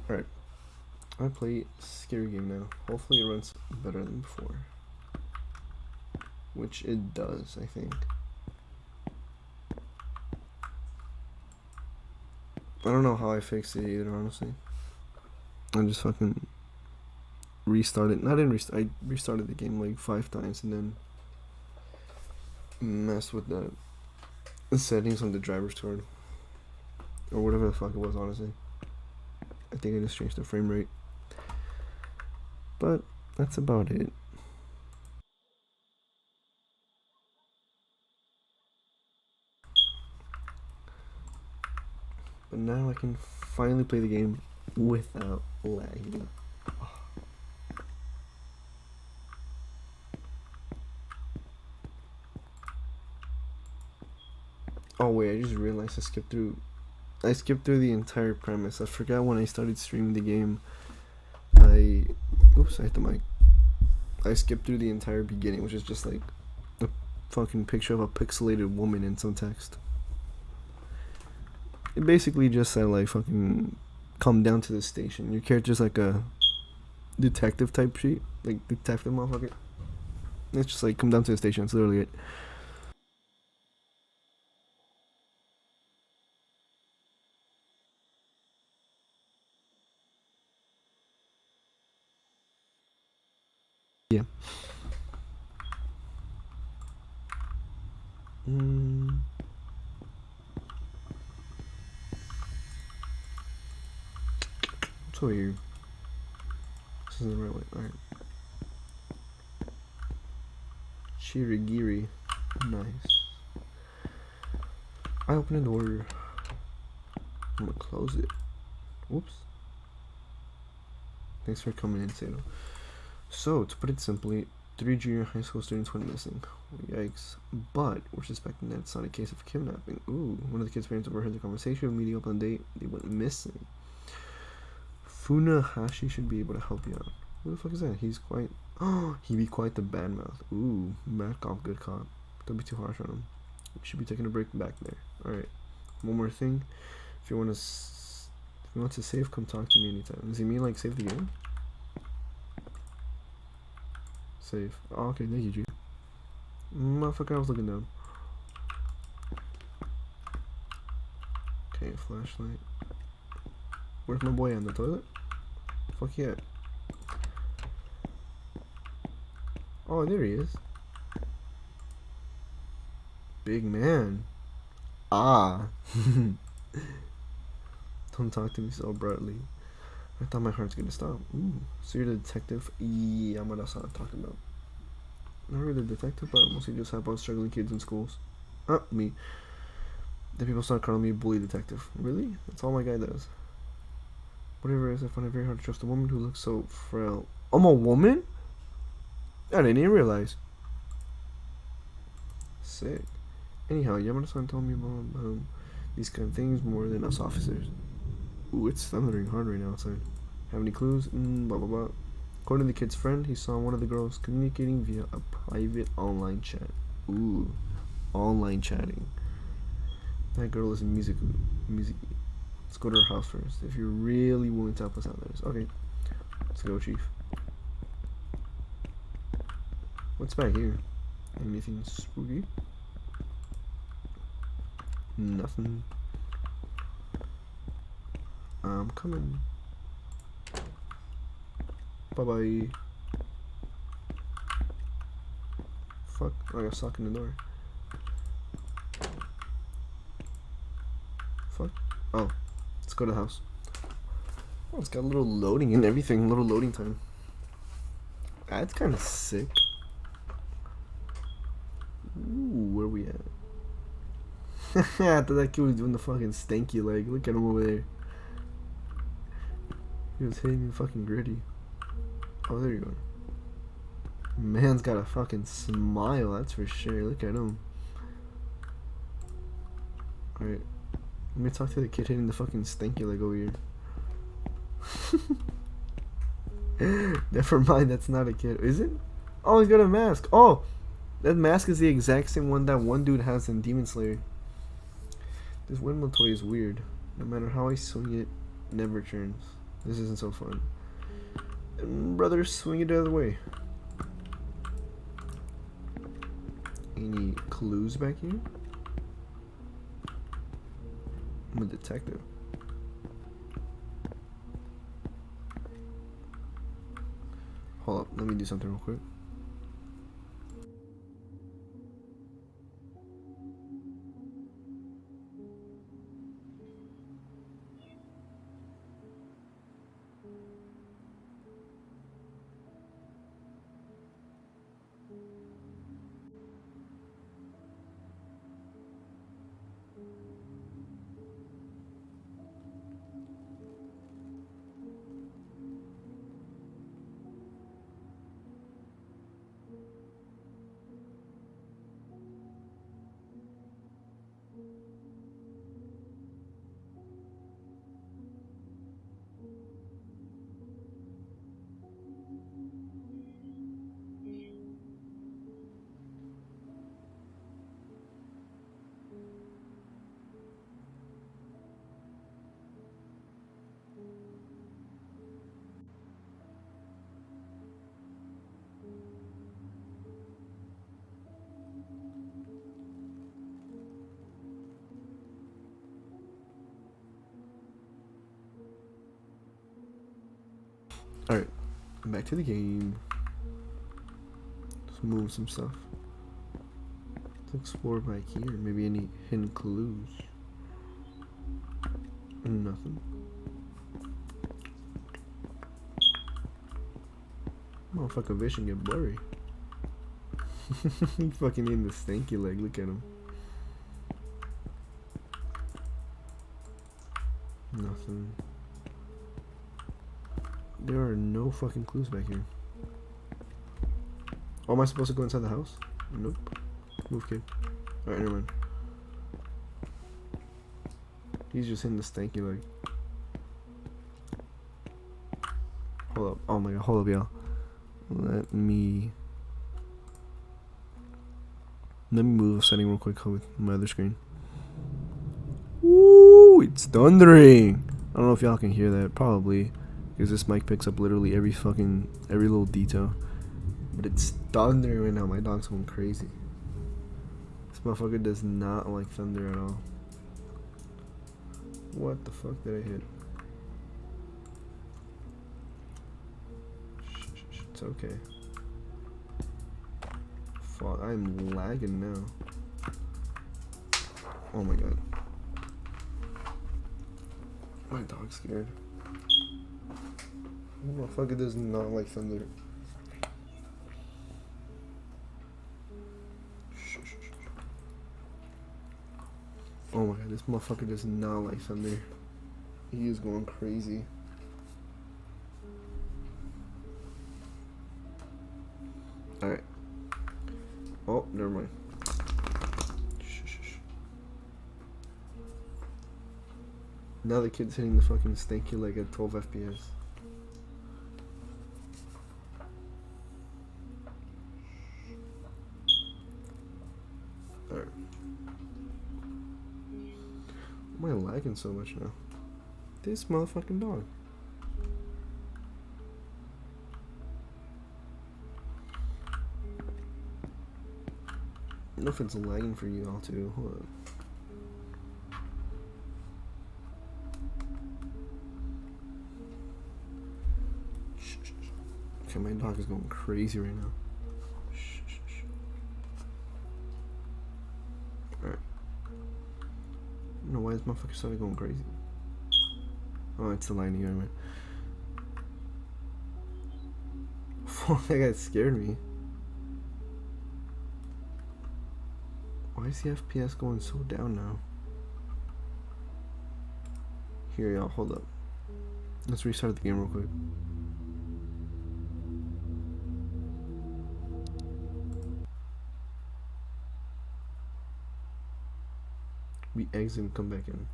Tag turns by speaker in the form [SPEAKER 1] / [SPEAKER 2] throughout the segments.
[SPEAKER 1] Alright, I play scary game now. Hopefully it runs better than before. Which it does, I think. I don't know how I fixed it either, honestly. I just fucking restarted. I didn't restart. I restarted the game like 5 times and then messed with the settings on the driver's card. Or whatever the fuck it was, honestly. I think I just changed the frame rate. But that's about it. But now I can finally play the game without lagging. Oh wait, I just realized I skipped through the entire premise. I forgot when I started streaming the game. Oops, I hit the mic. I skipped through the entire beginning, which is just like a fucking picture of a pixelated woman in some text. It basically just said like fucking come down to the station. Your character's like a detective type sheet, like detective motherfucker. It's just like come down to the station. That's literally it. Yeah. What's over here? This isn't the right way. Alright. Shirigiri. Nice. I opened the door. I'm gonna close it. Whoops. Thanks for coming in, Sato. So, to put it simply, 3 junior high school students went missing. Yikes. But we're suspecting that it's not a case of kidnapping. Ooh, one of the kids' parents overheard the conversation, meeting up on a date. They went missing. Funahashi should be able to help you out. Who the fuck is that? He's quite... Oh, he be quite the bad mouth. Ooh, bad cop, good cop. Don't be too harsh on him. We should be taking a break back there. Alright. One more thing. If you want to save, come talk to me anytime. Does he mean like save the game? Save. Oh, okay, thank you, G. Motherfucker, I was looking down. Okay, flashlight. Where's my boy on the toilet? Fuck yeah. Oh, there he is. Big man. Ah. Don't talk to me so abruptly. I thought my heart's gonna stop. Ooh. So you're the detective? Yeah, I'm what I'm talking about. Not really a detective, but mostly just help out struggling kids in schools. Me. Then people start calling me bully detective. Really? That's all my guy does. Whatever it is, I find it very hard to trust a woman who looks so frail. I'm a woman? I didn't even realize. Sick. Anyhow, Yamada-san told me about these kind of things more than us officers. Ooh, it's thundering hard right now outside. Have any clues? Blah blah blah. According to the kid's friend, he saw one of the girls communicating via a private online chat. Ooh, online chatting. That girl is music. Let's go to her house first. If you're really willing to help us out, that is. Okay, let's go, Chief. What's back here? Anything spooky? Nothing. I'm coming. Bye bye. Fuck, I got stuck in the door. Fuck. Oh, let's go to the house. Oh, it's got a little loading and everything, a little loading time. That's kind of sick. Ooh, where we at? I thought that kid was doing the fucking stanky leg. Look at him over there. He was hitting the fucking gritty. Oh, there you go. Man's got a fucking smile, that's for sure. Look at him. Alright. Let me talk to the kid hitting the fucking stanky leg over here. Never mind, that's not a kid. Is it? Oh, he's got a mask. Oh! That mask is the exact same one that one dude has in Demon Slayer. This windmill toy is weird. No matter how I swing it, never turns. This isn't so fun. And brother, swing it the other way. Any clues back here? I'm a detective. Hold up, let me do something real quick. Alright, back to the game. Let's move some stuff. Let's explore back here. Maybe any hidden clues. Nothing. Motherfucker vision get blurry. He fucking in the stanky leg. Look at him. Nothing. There are no fucking clues back here. Oh, am I supposed to go inside the house? Nope. Move, kid. Alright, never mind. He's just hitting the stanky leg. Hold up. Oh my god, hold up, y'all. Let me move a setting real quick with my other screen. Woo! It's thundering! I don't know if y'all can hear that. Probably. Because this mic picks up literally every little detail. But it's thundering right now. My dog's going crazy. This motherfucker does not like thunder at all. What the fuck did I hit? It's okay. Fuck, I'm lagging now. Oh my god. My dog's scared. Motherfucker does not like thunder. Oh my god, this motherfucker does not like thunder. He is going crazy. Alright. Oh, never mind. Now the kid's hitting the fucking stanky leg at 12 FPS. Alright. Why am I lagging so much now? This motherfucking dog. I don't know if it's lagging for you all too. Hold on. Okay, my dog is going crazy right now. Alright. I don't know why this motherfucker started going crazy. Oh, it's the lighting anyway. Fuck, that guy scared me. Why is the FPS going so down now? Here, y'all, hold up. Let's restart the game real quick. We exit and come back in.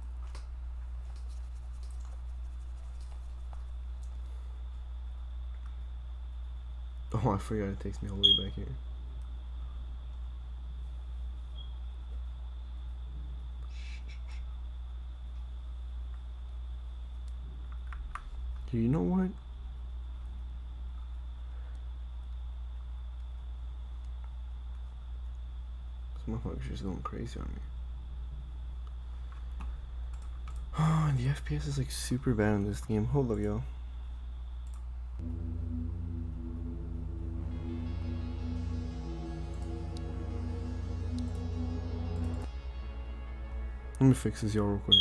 [SPEAKER 1] Oh, I forgot it takes me all the way back here. You know what? This motherfucker's just going crazy on me. Oh, and the FPS is like super bad in this game. Hold up, yo. Let me fix this, y'all, real quick.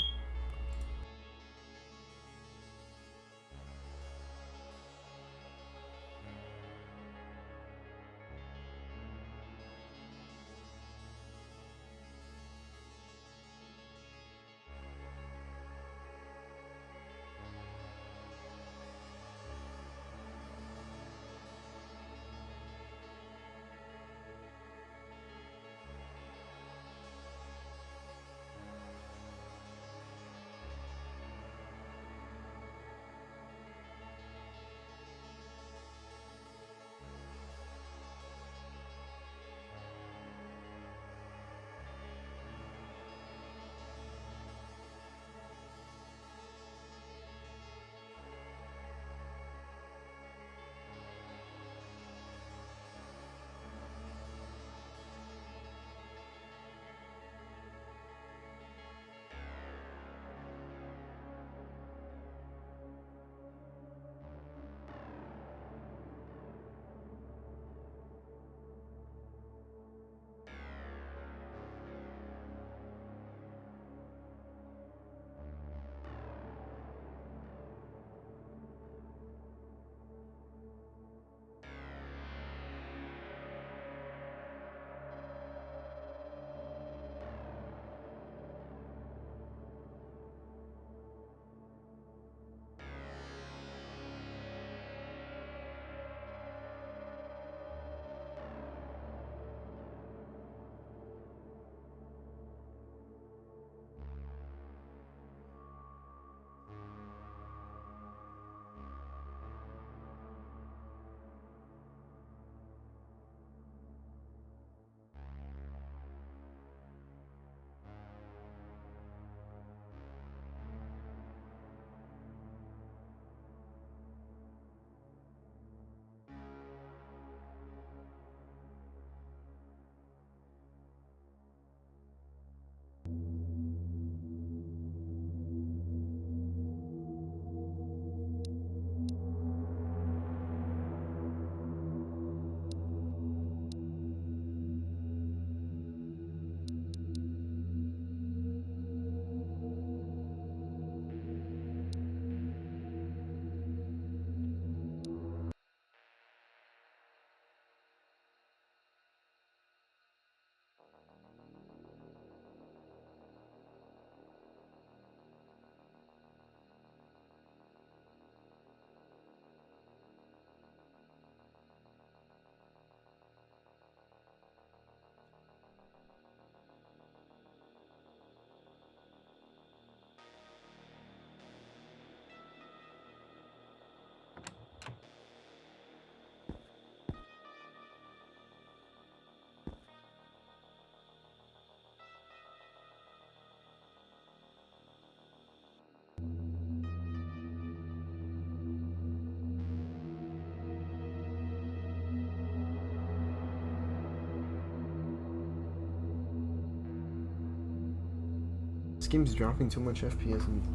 [SPEAKER 1] game's dropping too much FPS, and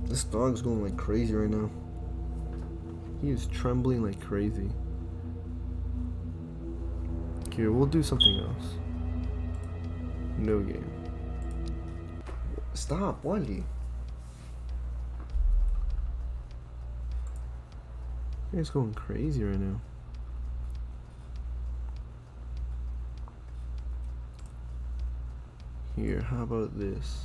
[SPEAKER 1] this dog's going like crazy right now. He is trembling like crazy. Here, we'll do something else. No game. Stop, Wally. He's going crazy right now. Here, how about this?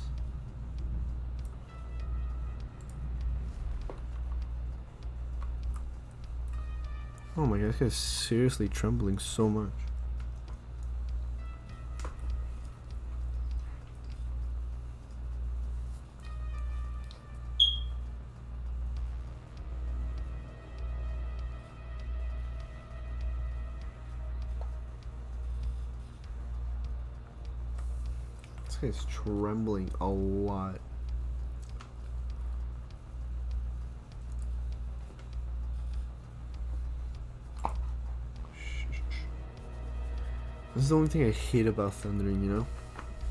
[SPEAKER 1] Oh my god, this guy's seriously trembling so much. This guy's trembling a lot. This is the only thing I hate about thundering, you know?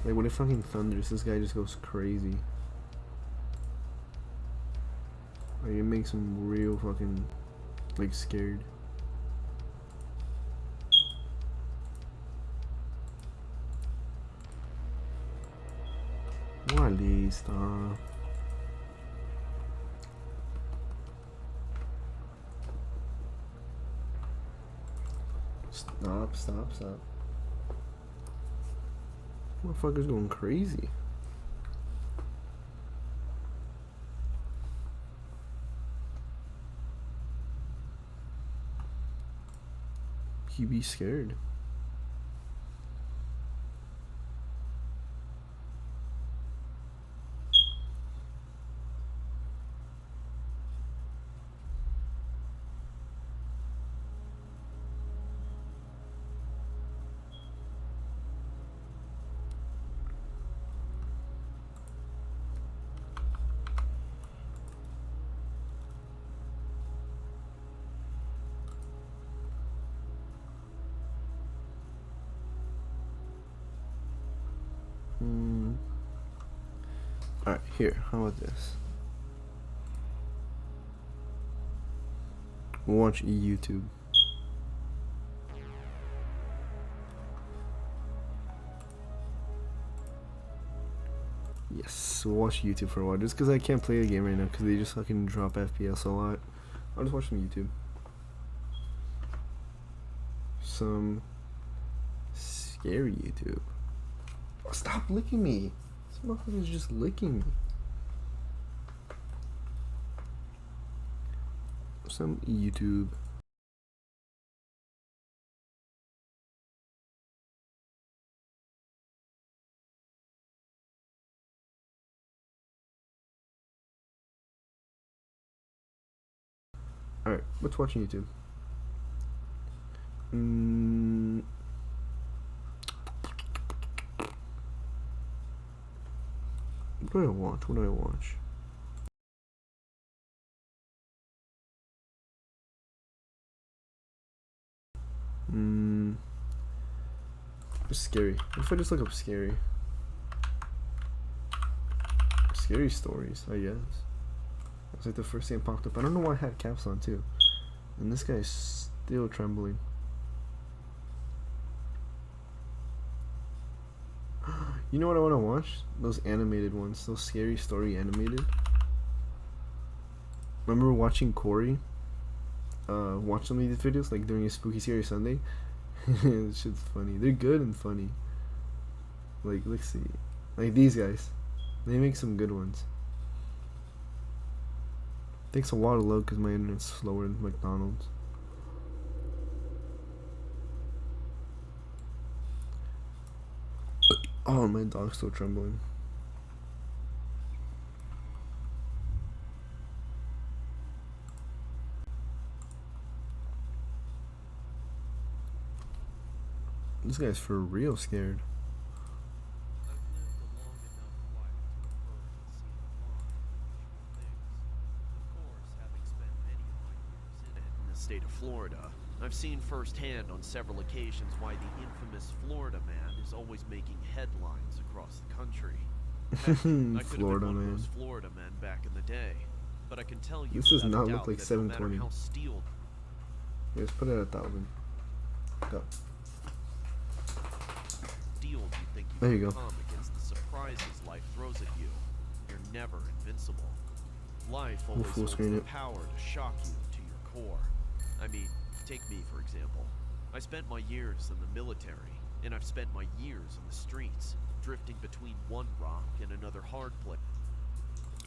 [SPEAKER 1] Like, when it fucking thunders, this guy just goes crazy. Like, it makes him real fucking, like, scared. Wally, stop. Stop. Motherfucker's going crazy. He be scared. Alright, here, how about this? We'll watch YouTube. Yes, we'll watch YouTube for a while, just because I can't play the game right now, because they just fucking drop FPS a lot. I'll just watch some YouTube. Some scary YouTube. Oh, stop licking me! This motherfucker's just licking me. Some YouTube. Alright, let's watch YouTube. What do I watch? Scary. What if I just look up scary? Scary stories, I guess. That's like the first thing that popped up. I don't know why I had caps on too. And this guy's still trembling. You know what I want to watch? Those animated ones. Those scary story animated. Remember watching Corey? Watch some of these videos like during a Spooky Scary Sunday. This shit's funny. They're good and funny. Like, let's see. Like these guys. They make some good ones. Takes a while to load because my internet's slower than McDonald's. Oh, my dog's still trembling. This guy's for real scared.
[SPEAKER 2] State of Florida, I've seen firsthand on several occasions why the infamous Florida man is always making headlines across the country. Heck, I could have
[SPEAKER 1] Florida,
[SPEAKER 2] been one
[SPEAKER 1] man.
[SPEAKER 2] of those Florida men back in the day. But I can tell you
[SPEAKER 1] This does
[SPEAKER 2] without
[SPEAKER 1] not
[SPEAKER 2] a
[SPEAKER 1] look
[SPEAKER 2] doubt
[SPEAKER 1] like
[SPEAKER 2] that no matter
[SPEAKER 1] 720.
[SPEAKER 2] how steeled
[SPEAKER 1] Yeah, let's put it at 1,000. Go.
[SPEAKER 2] you think you
[SPEAKER 1] There
[SPEAKER 2] can
[SPEAKER 1] you go.
[SPEAKER 2] become against the surprises life throws at you, you're never invincible. Life
[SPEAKER 1] We'll
[SPEAKER 2] always
[SPEAKER 1] full
[SPEAKER 2] holds
[SPEAKER 1] screen
[SPEAKER 2] the
[SPEAKER 1] it.
[SPEAKER 2] power to shock you to your core. I mean, take me for example. I spent my years in the military, and I've spent my years in the streets, drifting between one rock and another hard place.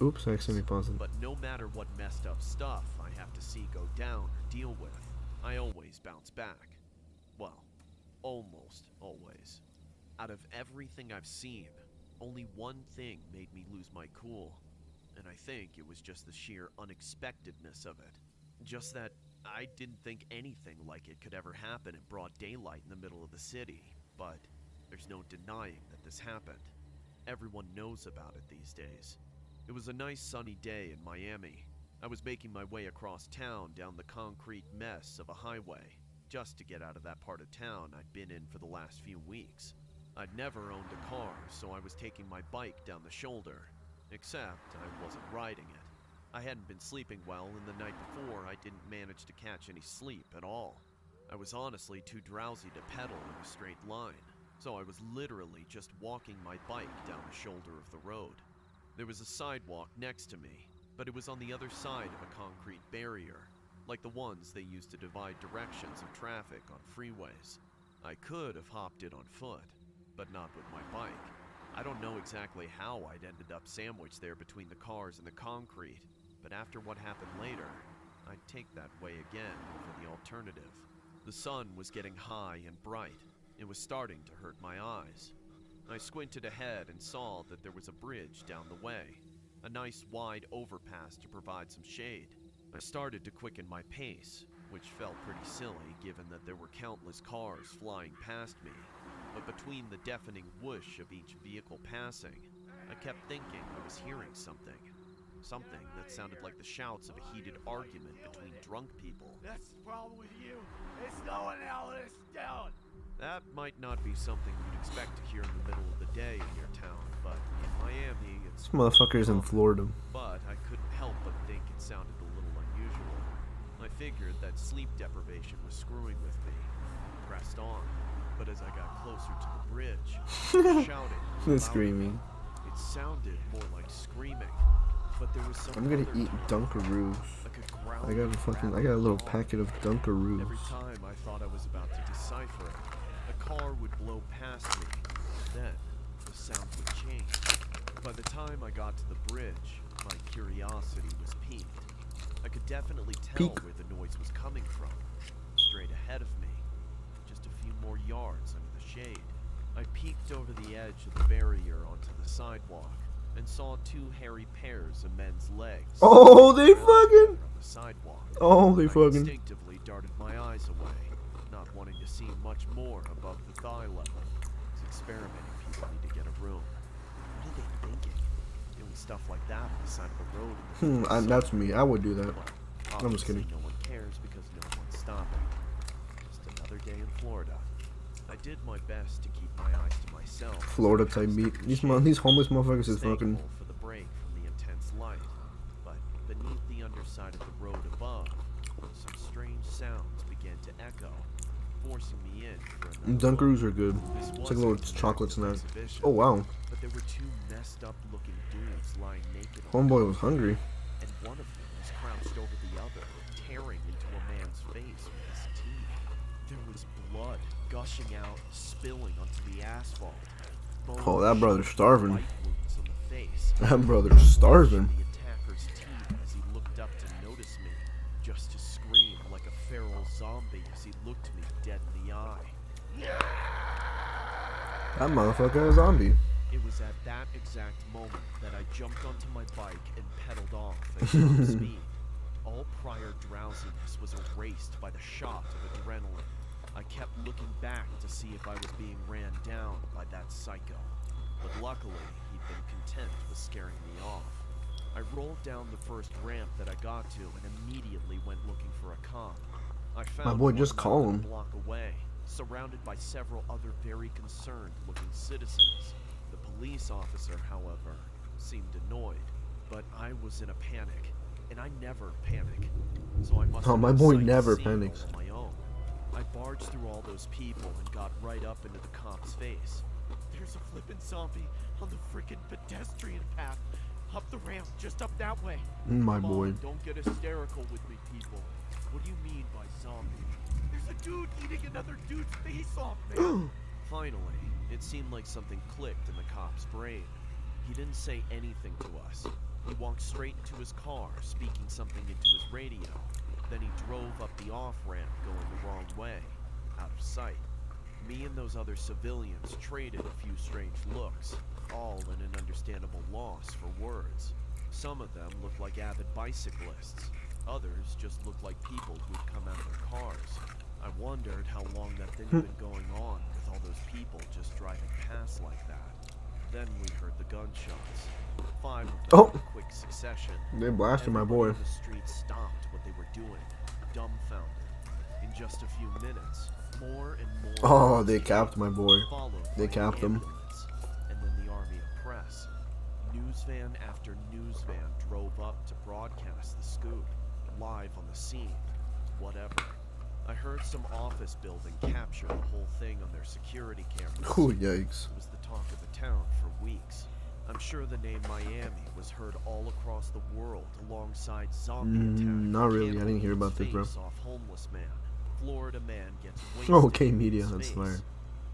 [SPEAKER 1] Oops, I accidentally paused it.
[SPEAKER 2] But no matter what messed up stuff I have to see go down or deal with, I always bounce back. Well, almost always. Out of everything I've seen, only one thing made me lose my cool, and I think it was just the sheer unexpectedness of it. Just that I didn't think anything like it could ever happen in broad daylight in the middle of the city, but there's no denying that this happened. Everyone knows about it these days. It was a nice sunny day in Miami. I was making my way across town down the concrete mess of a highway, just to get out of that part of town I'd been in for the last few weeks. I'd never owned a car, so I was taking my bike down the shoulder, except I wasn't riding it. I hadn't been sleeping well, and the night before I didn't manage to catch any sleep at all. I was honestly too drowsy to pedal in a straight line, so I was literally just walking my bike down the shoulder of the road. There was a sidewalk next to me, but it was on the other side of a concrete barrier, like the ones they use to divide directions of traffic on freeways. I could have hopped it on foot, but not with my bike. I don't know exactly how I'd ended up sandwiched there between the cars and the concrete, but after what happened later, I'd take that way again over the alternative. The sun was getting high and bright. It was starting to hurt my eyes. I squinted ahead and saw that there was a bridge down the way, a nice wide overpass to provide some shade. I started to quicken my pace, which felt pretty silly given that there were countless cars flying past me, but between the deafening whoosh of each vehicle passing, I kept thinking I was hearing something. Something that sounded like the shouts of a heated argument between drunk people.
[SPEAKER 3] That's the problem with you. It's knowing how this down.
[SPEAKER 2] That might not be something you'd expect to hear in the middle of the day in your town, but in Miami, it's...
[SPEAKER 1] This motherfucker's in Florida.
[SPEAKER 2] But I couldn't help but think it sounded a little unusual. I figured that sleep deprivation was screwing with me. I pressed on, but as I got closer to the bridge, I shouted
[SPEAKER 1] The
[SPEAKER 2] louder.
[SPEAKER 1] screaming.
[SPEAKER 2] It sounded more like screaming, but there was some
[SPEAKER 1] I'm gonna
[SPEAKER 2] other
[SPEAKER 1] eat
[SPEAKER 2] tone,
[SPEAKER 1] Dunkaroos.
[SPEAKER 2] like a growl
[SPEAKER 1] I got a
[SPEAKER 2] rattle
[SPEAKER 1] I got a little
[SPEAKER 2] on.
[SPEAKER 1] packet of Dunkaroos.
[SPEAKER 2] Every time I thought I was about to decipher it, a car would blow past me. Then, the sound would change. By the time I got to the bridge, my curiosity was piqued. I could definitely tell
[SPEAKER 1] Peak.
[SPEAKER 2] where the noise was coming from. Straight ahead of me. Just a few more yards under the shade. I peeked over the edge of the barrier onto the sidewalk and saw two hairy pairs of men's legs.
[SPEAKER 1] Oh, they
[SPEAKER 2] sticking out
[SPEAKER 1] fucking-
[SPEAKER 2] from the sidewalk.
[SPEAKER 1] Oh, they
[SPEAKER 2] I
[SPEAKER 1] fucking.
[SPEAKER 2] instinctively darted my eyes away, not wanting to see much more above the thigh level. These experimenting people need to get a room. What are they thinking? Doing stuff like that on the side of the road. in the middle of the
[SPEAKER 1] That's
[SPEAKER 2] summer?
[SPEAKER 1] me. I would do that.
[SPEAKER 2] Well,
[SPEAKER 1] I'm just
[SPEAKER 2] obviously
[SPEAKER 1] kidding.
[SPEAKER 2] No one cares because no one's stopping. Just another day in Florida. I did my best to keep my eyes to myself.
[SPEAKER 1] Florida type beat. These homeless motherfuckers is fucking.
[SPEAKER 2] Thankful for the break from the intense light, but beneath the underside of the road above, some strange sounds began to echo, forcing me in for another look.
[SPEAKER 1] Dunkaroos are good.
[SPEAKER 2] This
[SPEAKER 1] It's like a little
[SPEAKER 2] wasn't an
[SPEAKER 1] chocolate
[SPEAKER 2] active
[SPEAKER 1] snack.
[SPEAKER 2] exhibition,
[SPEAKER 1] Oh wow.
[SPEAKER 2] But there were two messed up looking dudes lying naked on the
[SPEAKER 1] Homeboy was
[SPEAKER 2] concrete,
[SPEAKER 1] hungry.
[SPEAKER 2] and one of them was crouched over the other, tearing into a man's face with his teeth. There was blood gushing out, spilling onto the asphalt.
[SPEAKER 1] Oh, that brother's starving.
[SPEAKER 2] Bite wounds on the face.
[SPEAKER 1] That brother's starving.
[SPEAKER 2] The attacker's teeth as he looked up to notice me, just to scream like a feral zombie as he looked me dead in the eye.
[SPEAKER 1] That motherfucker a zombie.
[SPEAKER 2] It was at that exact moment that I jumped onto my bike and pedaled off at top speed. All prior drowsiness was erased by the shot of adrenaline. I kept looking back to see if I was being ran down by that psycho. But luckily, he'd been content with scaring me off. I rolled down the first ramp that I got to and immediately went looking for a cop. I found
[SPEAKER 1] boy,
[SPEAKER 2] one
[SPEAKER 1] just
[SPEAKER 2] less
[SPEAKER 1] call
[SPEAKER 2] than a
[SPEAKER 1] him.
[SPEAKER 2] block away, surrounded by several other very concerned-looking citizens. The police officer, however, seemed annoyed, but I was in a panic, and I never panic, so I must
[SPEAKER 1] Oh,
[SPEAKER 2] have
[SPEAKER 1] my
[SPEAKER 2] been
[SPEAKER 1] boy
[SPEAKER 2] sight
[SPEAKER 1] never
[SPEAKER 2] seeing all
[SPEAKER 1] panics.
[SPEAKER 2] on my own. I barged through all those people and got right up into the cop's face.
[SPEAKER 3] There's a flippin' zombie on the frickin' pedestrian path. Up the ramp, just up that way.
[SPEAKER 1] My
[SPEAKER 2] Come
[SPEAKER 1] boy.
[SPEAKER 2] on, don't get hysterical with me, people. What do you mean by zombie?
[SPEAKER 3] There's a dude eating another dude's face off, man.
[SPEAKER 2] Finally, it seemed like something clicked in the cop's brain. He didn't say anything to us. He walked straight into his car, speaking something into his radio. Then he drove up the off-ramp, going the wrong way, out of sight. Me and those other civilians traded a few strange looks, all in an understandable loss for words. Some of them looked like avid bicyclists. Others just looked like people who'd come out of their cars. I wondered how long that thing had been going on with all those people just driving past like that. Then we heard the gunshots. 5 of them
[SPEAKER 1] Oh.
[SPEAKER 2] in quick succession.
[SPEAKER 1] They blasted my
[SPEAKER 2] Everybody
[SPEAKER 1] boy.
[SPEAKER 2] in the street stopped what they were doing, dumbfounded. In just a few minutes, more and more.
[SPEAKER 1] Oh,
[SPEAKER 2] guns
[SPEAKER 1] they
[SPEAKER 2] came,
[SPEAKER 1] capped my boy.
[SPEAKER 2] followed
[SPEAKER 1] They
[SPEAKER 2] by
[SPEAKER 1] capped
[SPEAKER 2] an
[SPEAKER 1] him.
[SPEAKER 2] ambulance, and then the army of press. News van after news van drove up to broadcast the scoop, live on the scene. Whatever. I heard some office building capture the whole thing on their security cameras.
[SPEAKER 1] Oh, yikes.
[SPEAKER 2] It was the talk of the town for weeks. I'm sure the name Miami was heard all across the world alongside zombie attack.
[SPEAKER 1] Not really. I didn't hear about this, bro.
[SPEAKER 2] Off homeless man. Florida man gets
[SPEAKER 1] Oh,
[SPEAKER 2] wasted
[SPEAKER 1] okay,
[SPEAKER 2] in
[SPEAKER 1] media.
[SPEAKER 2] his
[SPEAKER 1] That's
[SPEAKER 2] face.
[SPEAKER 1] fire.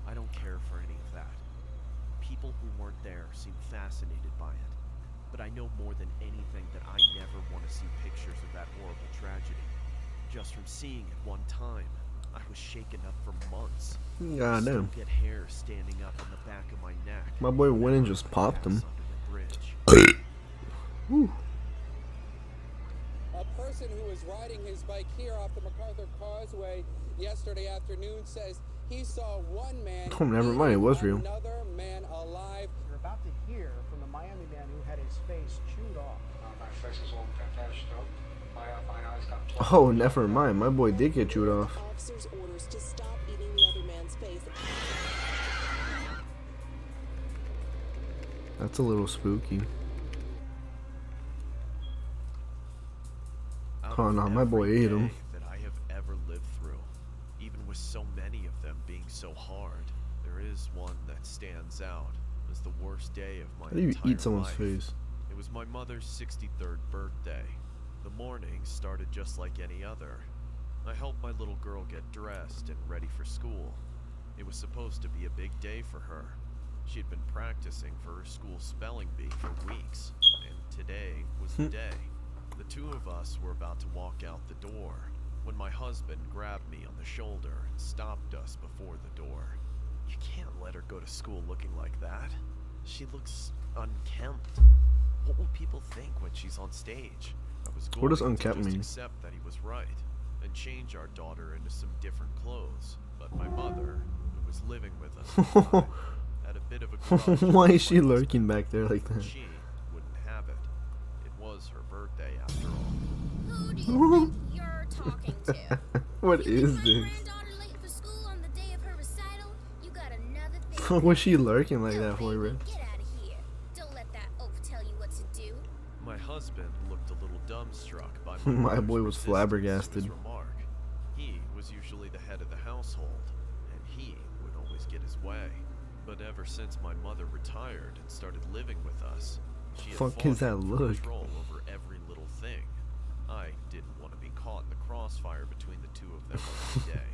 [SPEAKER 2] I don't care for any of that. People who weren't there seem fascinated by it. But I know more than anything that I never want to see pictures of that horrible tragedy. Just from seeing it one time, I was shaken up for months.
[SPEAKER 1] God
[SPEAKER 2] Still
[SPEAKER 1] damn.
[SPEAKER 2] get hair standing up on the back of my neck.
[SPEAKER 1] My boy went and
[SPEAKER 2] whenever
[SPEAKER 1] just
[SPEAKER 2] I
[SPEAKER 1] popped
[SPEAKER 2] pass
[SPEAKER 1] him.
[SPEAKER 2] under the bridge.
[SPEAKER 1] Whew.
[SPEAKER 4] A person who was riding his bike here off the MacArthur Causeway yesterday afternoon says he saw one man.
[SPEAKER 1] Oh, never mind, it was
[SPEAKER 4] eating
[SPEAKER 1] real.
[SPEAKER 4] Another man alive.
[SPEAKER 5] You're about to hear from the Miami man who had his face chewed off.
[SPEAKER 6] My face is all attached up. My eyes got
[SPEAKER 1] Oh, never mind. My boy did get chewed off.
[SPEAKER 7] Officers' orders to stop eating the other man's face.
[SPEAKER 1] That's a little spooky.
[SPEAKER 2] Out
[SPEAKER 1] Oh,
[SPEAKER 2] of
[SPEAKER 1] no, my boy
[SPEAKER 2] every
[SPEAKER 1] ate 'em.
[SPEAKER 2] day that I have ever lived through, even with so many of them being so hard, there is one that stands out as the worst day of my
[SPEAKER 1] How do you
[SPEAKER 2] entire
[SPEAKER 1] eat someone's
[SPEAKER 2] life.
[SPEAKER 1] face?
[SPEAKER 2] It was my mother's 63rd birthday. The morning started just like any other. I helped my little girl get dressed and ready for school. It was supposed to be a big day for her. She had been practicing for her school spelling bee for weeks, and today was the day. The two of us were about to walk out the door when my husband grabbed me on the shoulder and stopped us before the door. You can't let her go to school looking like that. She looks unkempt. What will people think when she's on stage? I was
[SPEAKER 1] What does
[SPEAKER 2] going to
[SPEAKER 1] unkempt
[SPEAKER 2] just
[SPEAKER 1] mean?
[SPEAKER 2] accept that he was right and change our daughter into some different clothes. But my mother, who was living with us at the time, had a bit of a grudge
[SPEAKER 1] Why is
[SPEAKER 2] against
[SPEAKER 1] she
[SPEAKER 2] my
[SPEAKER 1] lurking back there like that?
[SPEAKER 2] She wouldn't have it. It was her birthday after all.
[SPEAKER 8] Who do you think you're talking to?
[SPEAKER 1] What
[SPEAKER 8] You
[SPEAKER 1] is
[SPEAKER 8] think my
[SPEAKER 1] this?
[SPEAKER 8] granddaughter late for school on the day of her recital? You got another thing.
[SPEAKER 1] What was she lurking like
[SPEAKER 8] No,
[SPEAKER 1] that for,
[SPEAKER 8] baby,
[SPEAKER 1] bro?
[SPEAKER 8] get out of here. Don't let that oaf tell you what to do.
[SPEAKER 2] My husband looked a little dumbstruck by
[SPEAKER 1] My
[SPEAKER 2] mother's
[SPEAKER 1] boy was
[SPEAKER 2] resistance to
[SPEAKER 1] flabbergasted.
[SPEAKER 2] his remark. He was usually the head of the household, and he would always get his way. But ever since my mother retired and started living with us, she had
[SPEAKER 1] Fuck
[SPEAKER 2] fought
[SPEAKER 1] is that
[SPEAKER 2] him for
[SPEAKER 1] look?
[SPEAKER 2] control over every little thing. I didn't want to be caught in the crossfire between the two of them every day,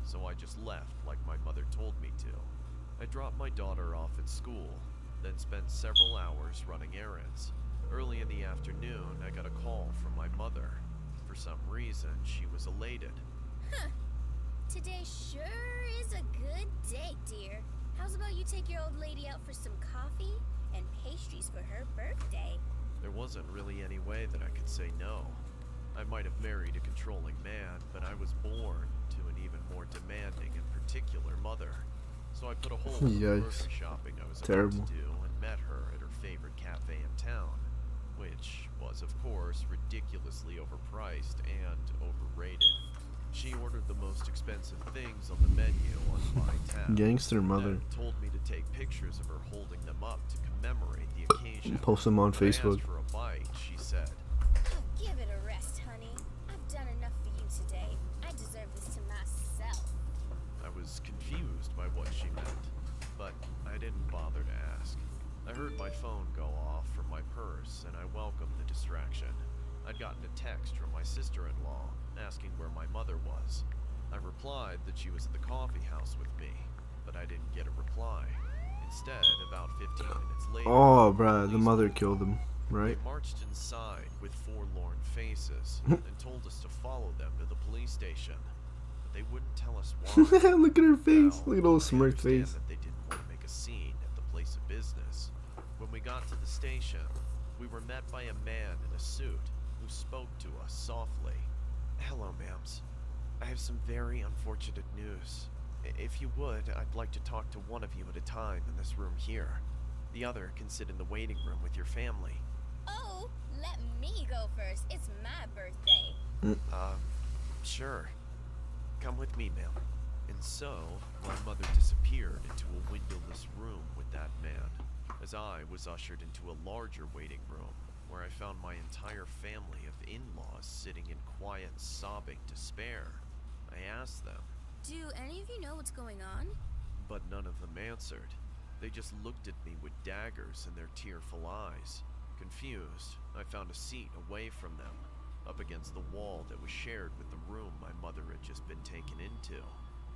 [SPEAKER 2] so I just left like my mother told me to. I dropped my daughter off at school, then spent several hours running errands. Early in the afternoon, I got a call from my mother. For some reason, she was elated.
[SPEAKER 8] Today sure is a good day, dear. How's about you take your old lady out for some coffee and pastries for her birthday?
[SPEAKER 2] There wasn't really any way that I could say no. I might have married a controlling man, but I was born to an even more demanding and particular mother. So I put a hold on the
[SPEAKER 1] Yikes.
[SPEAKER 2] grocery shopping I was
[SPEAKER 1] Terrible.
[SPEAKER 2] about to do and met her at her favorite cafe in town, which was, of course, ridiculously overpriced and overrated. She ordered the most expensive things on the menu on my tab.
[SPEAKER 1] Gangster mother.
[SPEAKER 2] Then told me to take pictures of her holding them up to commemorate the occasion.
[SPEAKER 1] Post them on
[SPEAKER 2] When I
[SPEAKER 1] Facebook.
[SPEAKER 2] asked for a bite, she said,
[SPEAKER 8] Oh, give it a rest, honey. I've done enough for you today. I deserve this to myself.
[SPEAKER 2] I was confused by what she meant, but I didn't bother to ask. I heard my phone go off from my purse, and I welcomed the distraction. I'd gotten a text from my sister-in-law asking where my mother was. I replied that she was at the coffee house with me, but I didn't get a reply. Instead, about 15 minutes later,
[SPEAKER 1] Oh, bruh, the
[SPEAKER 2] police
[SPEAKER 1] mother
[SPEAKER 2] called.
[SPEAKER 1] killed him, right?
[SPEAKER 2] They marched inside with forlorn faces and told us to follow them to the police station, but they wouldn't tell us why.
[SPEAKER 1] Look at her face.
[SPEAKER 2] Now,
[SPEAKER 1] Look at those
[SPEAKER 2] we
[SPEAKER 1] smirk
[SPEAKER 2] understand
[SPEAKER 1] face.
[SPEAKER 2] that they didn't want to make a scene at the place of business. When we got to the station, we were met by a man in a suit who spoke to us softly. Hello, ma'ams. I have some very unfortunate news. If you would, I'd like to talk to one of you at a time in this room here. The other can sit in the waiting room with your family.
[SPEAKER 8] Oh, let me go first. It's my birthday.
[SPEAKER 2] Sure. Come with me, ma'am. And so, my mother disappeared into a windowless room with that man, as I was ushered into a larger waiting room, where I found my entire family of in-laws sitting in quiet, sobbing despair. I asked them,
[SPEAKER 8] Do any of you know what's going on?
[SPEAKER 2] but none of them answered. They just looked at me with daggers in their tearful eyes. Confused, I found a seat away from them, up against the wall that was shared with the room my mother had just been taken into.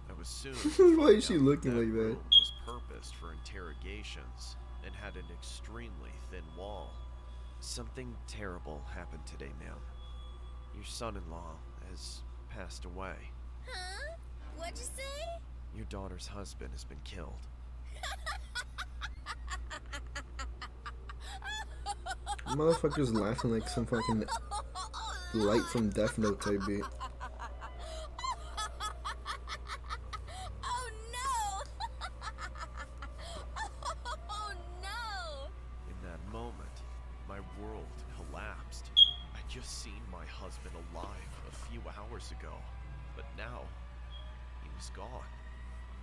[SPEAKER 2] I was soon to
[SPEAKER 1] Why
[SPEAKER 2] find
[SPEAKER 1] is she
[SPEAKER 2] out
[SPEAKER 1] looking
[SPEAKER 2] that
[SPEAKER 1] like that?
[SPEAKER 2] room was purposed for interrogations and had an extremely thin wall. Something terrible happened today, ma'am. Your son-in-law has passed away.
[SPEAKER 8] Huh? What'd you say?
[SPEAKER 2] Your daughter's husband has been killed.
[SPEAKER 1] Motherfucker's laughing like some fucking light from Death Note type beat.
[SPEAKER 8] Oh no! Oh no!
[SPEAKER 2] In that moment, my world collapsed. I'd just seen my husband alive a few hours ago, but now he was gone.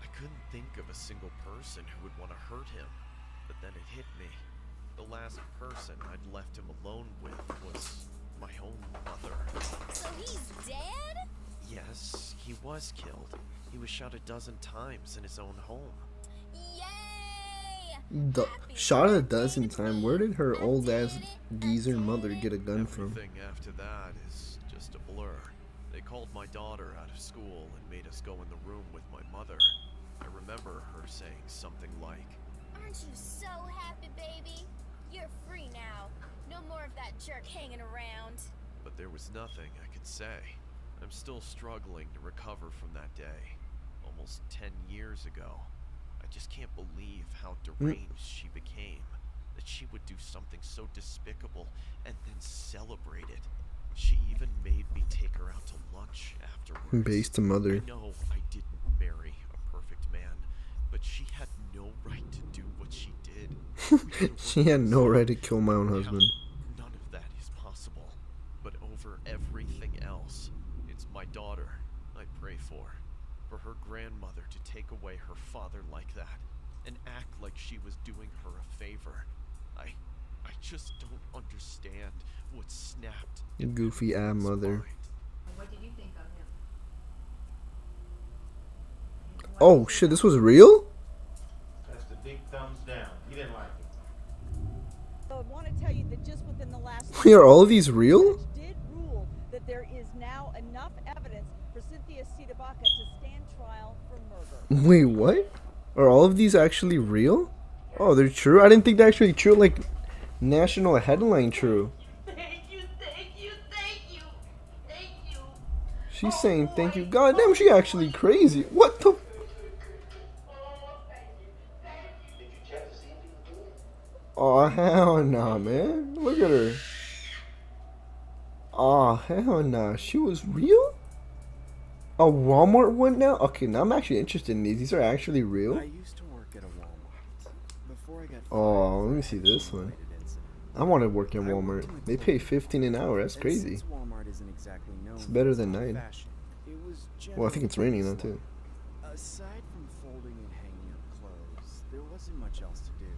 [SPEAKER 2] I couldn't think of a single person who would want to hurt him, but then it hit me. The last person I'd left him alone with was my own mother.
[SPEAKER 8] So he's dead?
[SPEAKER 2] Yes, he was killed. He was shot a dozen times in his own home.
[SPEAKER 8] Yay!
[SPEAKER 1] Shot a dozen times. Where did her old ass geezer mother get a gun from?
[SPEAKER 2] Everything after that is just a blur. They called my daughter out of school and made us go in the room with my mother. I remember her saying something like,
[SPEAKER 8] Aren't you so happy, baby? You're free now. No more of that jerk hanging around.
[SPEAKER 2] but there was nothing I could say. I'm still struggling to recover from that day, almost 10 years ago. I just can't believe how deranged she became, that she would do something so despicable and then celebrate it. She even made me take her out to lunch afterwards.
[SPEAKER 1] Based to mother.
[SPEAKER 2] I know I didn't marry a perfect man, but she had no right to do what she did.
[SPEAKER 1] She had no right to kill my own
[SPEAKER 2] Now,
[SPEAKER 1] husband.
[SPEAKER 2] none of that is possible. But over everything else, it's my daughter I pray for. For her grandmother to take away her father like that and act like she was doing her a favor. I just don't understand what snapped in
[SPEAKER 1] Goofy
[SPEAKER 2] that
[SPEAKER 1] ass
[SPEAKER 2] woman's
[SPEAKER 1] mother.
[SPEAKER 2] mind.
[SPEAKER 9] What did you think of him?
[SPEAKER 1] Oh shit, this was real?
[SPEAKER 10] That's the big thumbs down. You didn't like it.
[SPEAKER 9] I want to tell you that just within the last
[SPEAKER 1] Wait, are all of these real?
[SPEAKER 9] did rule that there is now enough evidence for Cynthia Sidabaka to stand trial for murder.
[SPEAKER 1] Wait, what? Are all of these actually real? Oh, they're true? I didn't think they're actually true, like national headline true.
[SPEAKER 9] Thank you, thank you, thank you, thank you.
[SPEAKER 1] She's saying thank you. God damn, she actually crazy. What the? Oh, hell nah, man. Look at her. Oh, hell nah. She was real? A Walmart one now? Okay, now I'm actually interested in these. These are actually real?
[SPEAKER 11] I used to work at a Walmart. Before I got
[SPEAKER 1] Oh, let me see this one. I want to work in Walmart. They pay $15 an hour. That's crazy.
[SPEAKER 11] Walmart isn't exactly known
[SPEAKER 1] It's better
[SPEAKER 11] for
[SPEAKER 1] than
[SPEAKER 11] its
[SPEAKER 1] nine.
[SPEAKER 11] fashion. It was
[SPEAKER 1] Well, I think it's raining now
[SPEAKER 11] slow.
[SPEAKER 1] too.
[SPEAKER 11] Aside from folding and hanging up clothes, there wasn't much else to do.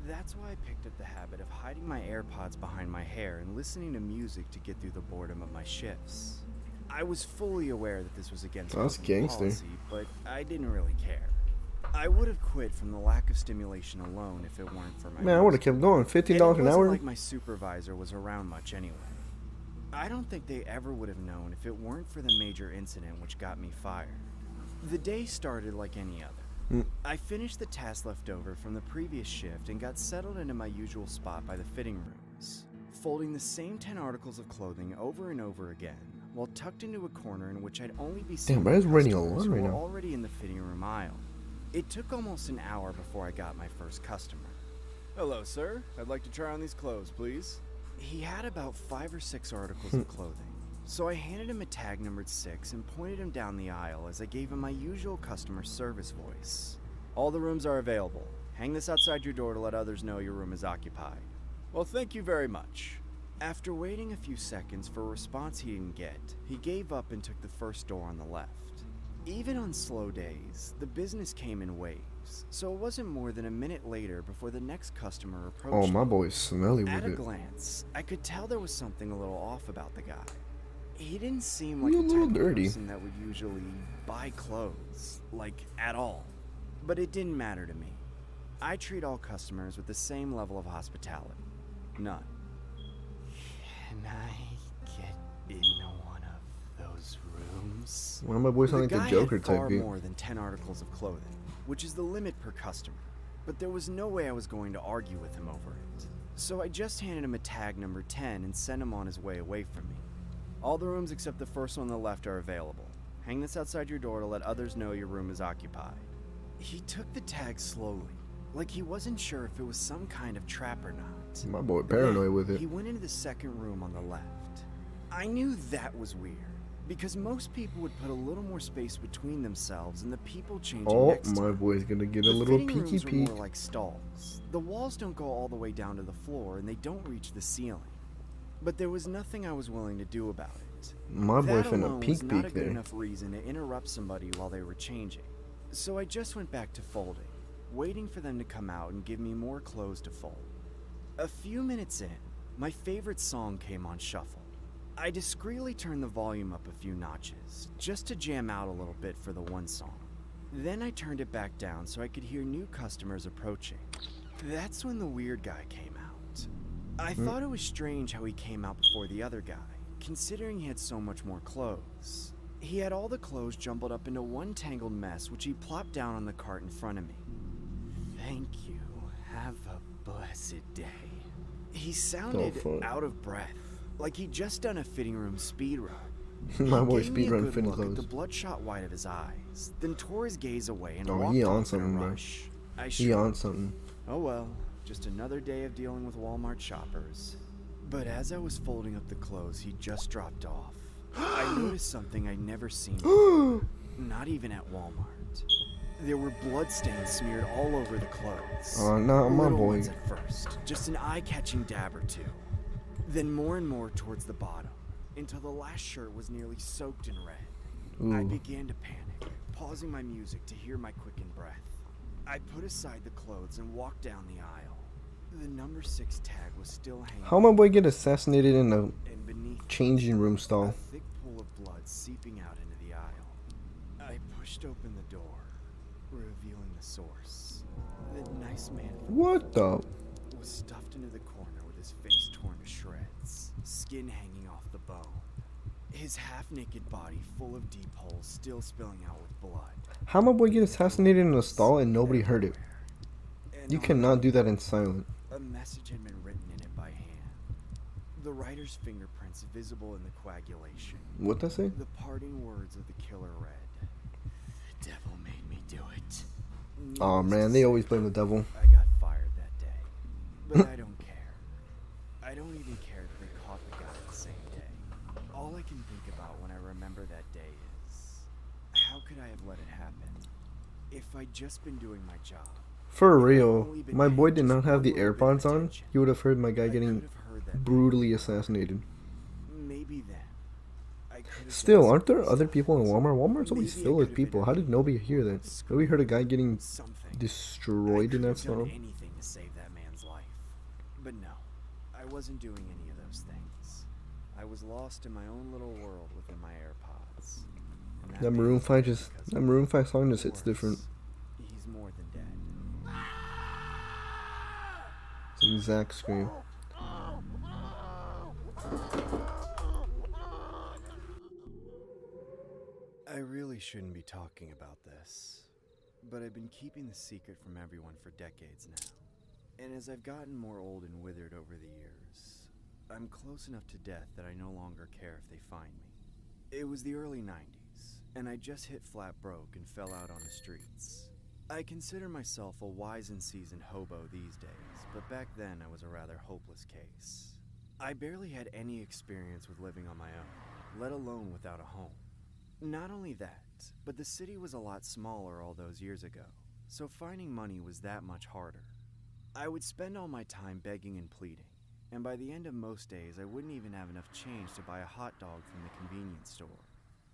[SPEAKER 11] That's why I picked up the habit of hiding my AirPods behind my hair and listening to music to get through the boredom of my shifts. I was fully aware that this was against
[SPEAKER 1] That's
[SPEAKER 11] company
[SPEAKER 1] gangster.
[SPEAKER 11] policy, but I didn't really care. I would have quit from the lack of stimulation alone if it weren't for my
[SPEAKER 1] Man, I would have
[SPEAKER 11] music.
[SPEAKER 1] kept going. $15
[SPEAKER 11] And it
[SPEAKER 1] an
[SPEAKER 11] wasn't
[SPEAKER 1] hour.
[SPEAKER 11] like my supervisor was around much anyway. I don't think they ever would have known if it weren't for the major incident which got me fired. The day started like any other. I finished the task left over from the previous shift and got settled into my usual spot by the fitting rooms, folding the same 10 articles of clothing over and over again, while tucked into a corner in which I'd only be seen
[SPEAKER 1] Damn,
[SPEAKER 11] by
[SPEAKER 1] bro, it's raining a
[SPEAKER 11] customers
[SPEAKER 1] lot
[SPEAKER 11] who
[SPEAKER 1] right
[SPEAKER 11] were
[SPEAKER 1] now.
[SPEAKER 11] already in the fitting room aisle. It took almost an hour before I got my first customer. Hello, sir. I'd like to try on these clothes, please. He had about 5 or 6 articles of clothing, so I handed him a tag numbered 6 and pointed him down the aisle as I gave him my usual customer service voice. All the rooms are available. Hang this outside your door to let others know your room is occupied. Well, thank you very much. After waiting a few seconds for a response he didn't get, he gave up and took the first door on the left. Even on slow days, the business came in waves, so it wasn't more than a minute later before the next customer approached.
[SPEAKER 1] Oh, my
[SPEAKER 11] me.
[SPEAKER 1] boy's smelly with
[SPEAKER 11] At a
[SPEAKER 1] it.
[SPEAKER 11] glance, I could tell there was something a little off about the guy. He didn't seem like
[SPEAKER 1] You're
[SPEAKER 11] the
[SPEAKER 1] a little
[SPEAKER 11] type of
[SPEAKER 1] dirty.
[SPEAKER 11] person that would usually buy clothes, like at all. But it didn't matter to me. I treat all customers with the same level of hospitality. None. Can I get in one of those rooms?
[SPEAKER 1] Why my boy sound like the
[SPEAKER 11] guy
[SPEAKER 1] Joker
[SPEAKER 11] had
[SPEAKER 1] type
[SPEAKER 11] far
[SPEAKER 1] dude?
[SPEAKER 11] more than 10 articles of clothing, which is the limit per customer. But there was no way I was going to argue with him over it. So I just handed him a tag number 10 and sent him on his way away from me. All the rooms except the first one on the left are available. Hang this outside your door to let others know your room is occupied. He took the tag slowly, like he wasn't sure if it was some kind of trap or not.
[SPEAKER 1] My boy paranoid with it.
[SPEAKER 11] He went into the second room on the left. I knew that was weird, because most people would put a little more space between themselves and the people changing
[SPEAKER 1] Oh,
[SPEAKER 11] next to
[SPEAKER 1] my
[SPEAKER 11] them.
[SPEAKER 1] boy's gonna get a
[SPEAKER 11] The
[SPEAKER 1] little
[SPEAKER 11] fitting
[SPEAKER 1] peeky
[SPEAKER 11] rooms were
[SPEAKER 1] peek.
[SPEAKER 11] more like stalls. The walls don't go all the way down to the floor, and they don't reach the ceiling. But there was nothing I was willing to do about it.
[SPEAKER 1] My boy
[SPEAKER 11] That
[SPEAKER 1] finna
[SPEAKER 11] alone was
[SPEAKER 1] peek
[SPEAKER 11] not a
[SPEAKER 1] peek
[SPEAKER 11] good
[SPEAKER 1] there.
[SPEAKER 11] enough reason to interrupt somebody while they were changing. So I just went back to folding, waiting for them to come out and give me more clothes to fold. A few minutes in, my favorite song came on shuffle. I discreetly turned the volume up a few notches, just to jam out a little bit for the one song. Then I turned it back down so I could hear new customers approaching. That's when the weird guy came out. I thought it was strange how he came out before the other guy, considering he had so much more clothes. He had all the clothes jumbled up into one tangled mess, which he plopped down on the cart in front of me. Thank you. Have a blessed day. He sounded
[SPEAKER 1] fuck.
[SPEAKER 11] out of breath, like he'd just done a fitting room speed run.
[SPEAKER 1] My boy
[SPEAKER 11] He gave me a
[SPEAKER 1] speedrun
[SPEAKER 11] good
[SPEAKER 1] fitting
[SPEAKER 11] look at the
[SPEAKER 1] clothes.
[SPEAKER 11] bloodshot white of his eyes, then tore his gaze away and
[SPEAKER 1] Oh,
[SPEAKER 11] walked
[SPEAKER 1] he on
[SPEAKER 11] off in a
[SPEAKER 1] something, bro.
[SPEAKER 11] rush. I
[SPEAKER 1] He
[SPEAKER 11] shrugged.
[SPEAKER 1] on something.
[SPEAKER 11] Oh well, just another day of dealing with Walmart shoppers. But as I was folding up the clothes, he just dropped off. I noticed something I'd never seen before, not even at Walmart. There were bloodstains smeared all over the clothes.
[SPEAKER 1] Oh, no, my
[SPEAKER 11] Little
[SPEAKER 1] boy.
[SPEAKER 11] ones at first, just an eye-catching dab or two. Then more and more towards the bottom, until the last shirt was nearly soaked in red. I
[SPEAKER 1] Ooh.
[SPEAKER 11] began to panic, pausing my music to hear my quickened breath. I put aside the clothes and walked down the aisle. The number 6 tag was still hanging.
[SPEAKER 1] How my boy get assassinated in a
[SPEAKER 11] And beneath it,
[SPEAKER 1] changing room
[SPEAKER 11] a
[SPEAKER 1] stall?
[SPEAKER 11] thick pool of blood seeping out into the aisle. I pushed open the door, revealing the source. The nice man
[SPEAKER 1] What the?
[SPEAKER 11] was stuffed into the corner with his face torn to shreds, skin hanging off the bone. His half-naked body full of deep holes still spilling out with blood.
[SPEAKER 1] How my boy get assassinated in a stall and nobody heard it?
[SPEAKER 11] And
[SPEAKER 1] You
[SPEAKER 11] on
[SPEAKER 1] cannot do that in silent.
[SPEAKER 11] a message had been written in it by hand. The writer's fingerprints visible in the coagulation.
[SPEAKER 1] What that say?
[SPEAKER 11] The parting words of the killer read, "The devil made me do it."
[SPEAKER 1] Oh
[SPEAKER 11] Needless
[SPEAKER 1] man,
[SPEAKER 11] to
[SPEAKER 1] they
[SPEAKER 11] say,
[SPEAKER 1] always blame the devil.
[SPEAKER 11] I got fired that day. But I don't care. I don't even care that they caught the guy the same day. All I can think about when I remember that day is, how could I have let it happen? If I'd just been doing my job.
[SPEAKER 1] For real, my boy did not have the AirPods on. He would have heard my guy
[SPEAKER 11] I
[SPEAKER 1] getting
[SPEAKER 11] could have heard that
[SPEAKER 1] brutally assassinated.
[SPEAKER 11] maybe then I could've
[SPEAKER 1] Still,
[SPEAKER 11] done
[SPEAKER 1] aren't there
[SPEAKER 11] something
[SPEAKER 1] other people in Walmart? Walmart's always
[SPEAKER 11] Maybe I
[SPEAKER 1] filled with
[SPEAKER 11] could've been
[SPEAKER 1] people. How did nobody hear that? Nobody heard a guy getting
[SPEAKER 11] something.
[SPEAKER 1] destroyed in that
[SPEAKER 11] I could've done
[SPEAKER 1] song?
[SPEAKER 11] anything to save that man's life. But no, I wasn't doing any of those things. I was lost in my own little world within my AirPods. And
[SPEAKER 1] That Maroon 5 song just hits different.
[SPEAKER 11] He's more than dead.
[SPEAKER 1] It's the exact scream.
[SPEAKER 11] I really shouldn't be talking about this, but I've been keeping the secret from everyone for decades now. And as I've gotten more old and withered over the years, I'm close enough to death that I no longer care if they find me. It was the early 90s, and I just hit flat broke and fell out on the streets. I consider myself a wise and seasoned hobo these days, but back then I was a rather hopeless case. I barely had any experience with living on my own, let alone without a home. Not only that, but the city was a lot smaller all those years ago, so finding money was that much harder. I would spend all my time begging and pleading, and by the end of most days I wouldn't even have enough change to buy a hot dog from the convenience store.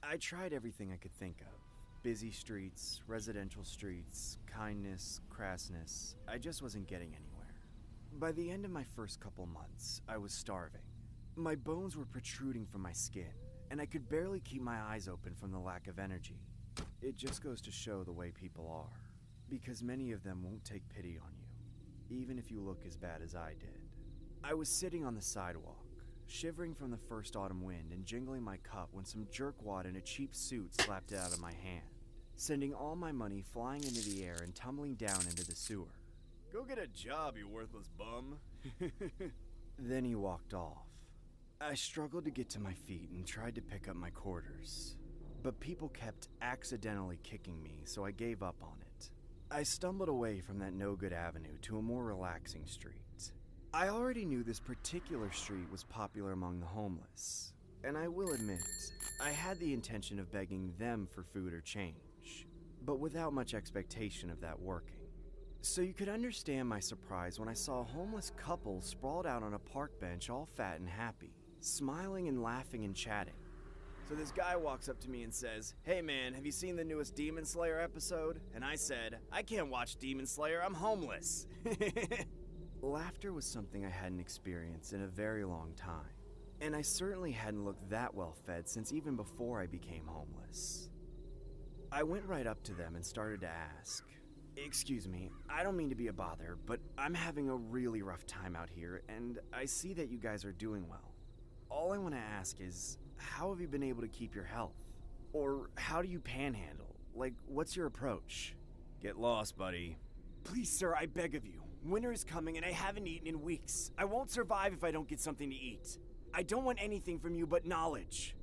[SPEAKER 11] I tried everything I could think of. Busy streets, residential streets, kindness, crassness. I just wasn't getting anywhere. By the end of my first couple months, I was starving. My bones were protruding from my skin, and I could barely keep my eyes open from the lack of energy. It just goes to show the way people are, because many of them won't take pity on you, even if you look as bad as I did. I was sitting on the sidewalk, shivering from the first autumn wind and jingling my cup when some jerkwad in a cheap suit slapped it out of my hand, sending all my money flying into the air and tumbling down into the sewer. "Go get a job, you worthless bum." Then he walked off. I struggled to get to my feet and tried to pick up my quarters, but people kept accidentally kicking me, so I gave up on it. I stumbled away from that no-good avenue to a more relaxing street. I already knew this particular street was popular among the homeless, and I will admit, I had the intention of begging them for food or change, but without much expectation of that working. So you could understand my surprise when I saw a homeless couple sprawled out on a park bench all fat and happy, smiling and laughing and chatting. So this guy walks up to me and says, "Hey man, have you seen the newest Demon Slayer episode?" And I said, "I can't watch Demon Slayer, I'm homeless." Laughter was something I hadn't experienced in a very long time, and I certainly hadn't looked that well fed since even before I became homeless. I went right up to them and started to ask, "Excuse me, I don't mean to be a bother, but I'm having a really rough time out here, and I see that you guys are doing well. All I want to ask is, how have you been able to keep your health? Or how do you panhandle? Like, what's your approach?" "Get lost, buddy." "Please, sir, I beg of you. Winter is coming and I haven't eaten in weeks. I won't survive if I don't get something to eat. I don't want anything from you but knowledge."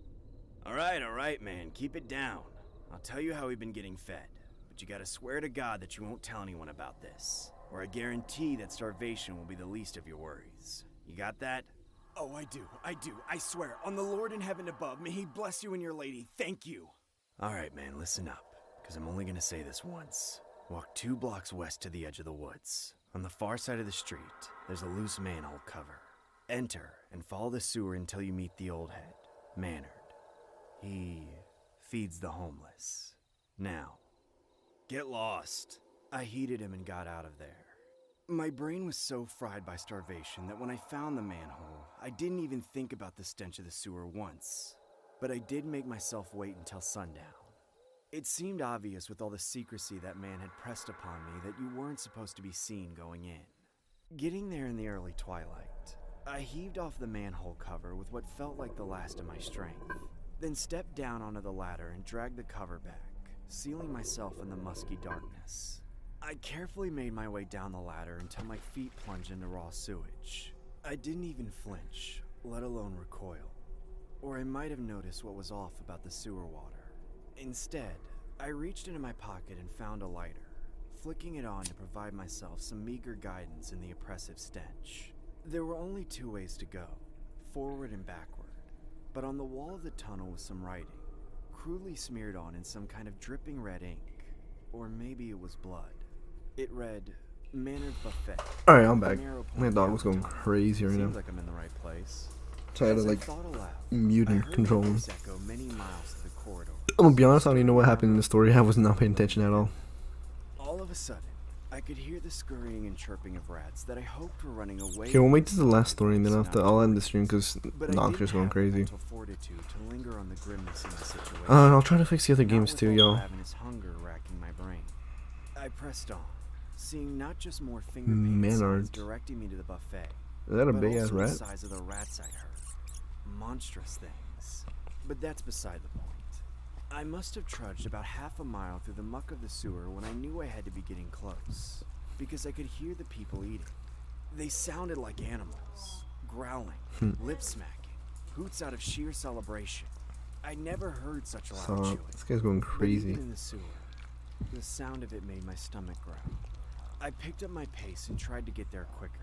[SPEAKER 11] All right, man, keep it down. I'll tell you how we've been getting fed, but you gotta swear to God that you won't tell anyone about this, or I guarantee that starvation will be the least of your worries. You got that?" "Oh, I do. I swear, on the Lord in heaven above, may he bless you and your lady. Thank you." "All right, man, listen up, because I'm only gonna say this once. Walk 2 blocks west to the edge of the woods. On the far side of the street, there's a loose manhole cover. Enter and follow the sewer until you meet the old head, Maynard. He feeds the homeless. Now, get lost." I heeded him and got out of there. My brain was so fried by starvation that when I found the manhole, I didn't even think about the stench of the sewer once. But I did make myself wait until sundown. It seemed obvious with all the secrecy that man had pressed upon me that you weren't supposed to be seen going in. Getting there in the early twilight, I heaved off the manhole cover with what felt like the last of my strength, then stepped down onto the ladder and dragged the cover back, sealing myself in the musky darkness. I carefully made my way down the ladder until my feet plunged into raw sewage. I didn't even flinch, let alone recoil, or I might have noticed what was off about the sewer water. Instead, I reached into my pocket and found a lighter, flicking it on to provide myself some meager guidance in the oppressive stench. There were only 2 ways to go, forward and backward, but on the wall of the tunnel was some writing, crudely smeared on in some kind of dripping red ink, or maybe it was blood. It read, "Maynard Buffet."
[SPEAKER 1] Alright, I'm back. My dog was going crazy right now.
[SPEAKER 11] Seems like I'm in the right place.
[SPEAKER 1] So I had to like mute and control him. I'm gonna be honest, I don't even know what happened in the story. I was not paying attention at all.
[SPEAKER 11] All of a sudden, I could hear the scurrying and chirping of rats that I hoped were running away.
[SPEAKER 1] Okay, we'll wait to the last story and then I'll end the stream because
[SPEAKER 11] But I
[SPEAKER 1] Knoxer's
[SPEAKER 11] didn't
[SPEAKER 1] going
[SPEAKER 11] have the
[SPEAKER 1] crazy.
[SPEAKER 11] mental fortitude to linger on the grimness in the situation.
[SPEAKER 1] I'll try to fix the other games too, yo.
[SPEAKER 11] Ravenous hunger racking my brain. I pressed on, seeing not just more finger painted
[SPEAKER 1] Maynard.
[SPEAKER 11] signs directing me to the buffet.
[SPEAKER 1] Is that a
[SPEAKER 11] but
[SPEAKER 1] big ass
[SPEAKER 11] also
[SPEAKER 1] rat?
[SPEAKER 11] The size of the rats I'd heard. Monstrous things. But that's beside the point. I must have trudged about half a mile through the muck of the sewer when I knew I had to be getting close, because I could hear the people eating. They sounded like animals, growling, lip smacking, hoots out of sheer celebration. I never heard such loud
[SPEAKER 1] So,
[SPEAKER 11] chewing.
[SPEAKER 1] this guy's going
[SPEAKER 11] But
[SPEAKER 1] crazy.
[SPEAKER 11] even in the sewer, the sound of it made my stomach growl. I picked up my pace and tried to get there quicker.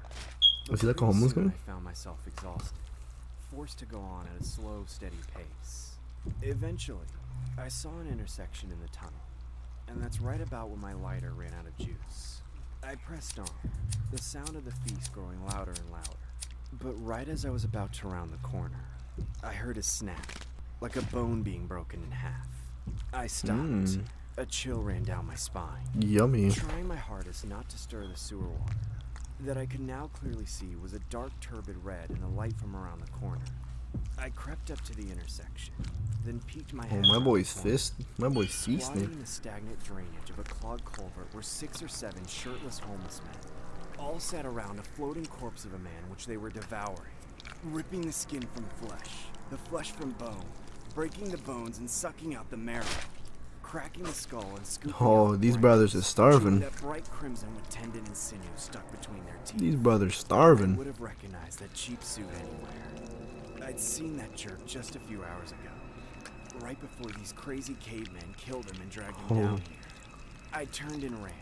[SPEAKER 1] Was he like a
[SPEAKER 11] pretty
[SPEAKER 1] homeless
[SPEAKER 11] soon
[SPEAKER 1] guy?
[SPEAKER 11] I found myself exhausted, forced to go on at a slow, steady pace. Eventually, I saw an intersection in the tunnel, and that's right about when my lighter ran out of juice. I pressed on, the sound of the feast growing louder and louder. But right as I was about to round the corner, I heard a snap, like a bone being broken in half. I stopped. A chill ran down my spine.
[SPEAKER 1] Yummy.
[SPEAKER 11] Trying my hardest not to stir the sewer water, that I could now clearly see was a dark turbid red in the light from around the corner. I crept up to the intersection, then peeked my head
[SPEAKER 1] Oh, my
[SPEAKER 11] around
[SPEAKER 1] boy's
[SPEAKER 11] the corner.
[SPEAKER 1] fist. My boy's
[SPEAKER 11] Squatting
[SPEAKER 1] feasting.
[SPEAKER 11] in the stagnant drainage of a clogged culvert were 6 or 7 shirtless homeless men. All sat around a floating corpse of a man which they were devouring, ripping the skin from flesh, the flesh from bone, breaking the bones and sucking out the marrow, cracking the skull and scooping
[SPEAKER 1] Oh,
[SPEAKER 11] out the
[SPEAKER 1] these
[SPEAKER 11] brains,
[SPEAKER 1] brothers are
[SPEAKER 11] chewing
[SPEAKER 1] starving.
[SPEAKER 11] that bright crimson with tendon and sinew stuck between their teeth.
[SPEAKER 1] These brothers
[SPEAKER 11] I
[SPEAKER 1] starving.
[SPEAKER 11] would have recognized that cheap suit anywhere. I'd seen that jerk just a few hours ago, right before these crazy cavemen killed him and dragged him down here. I turned and ran,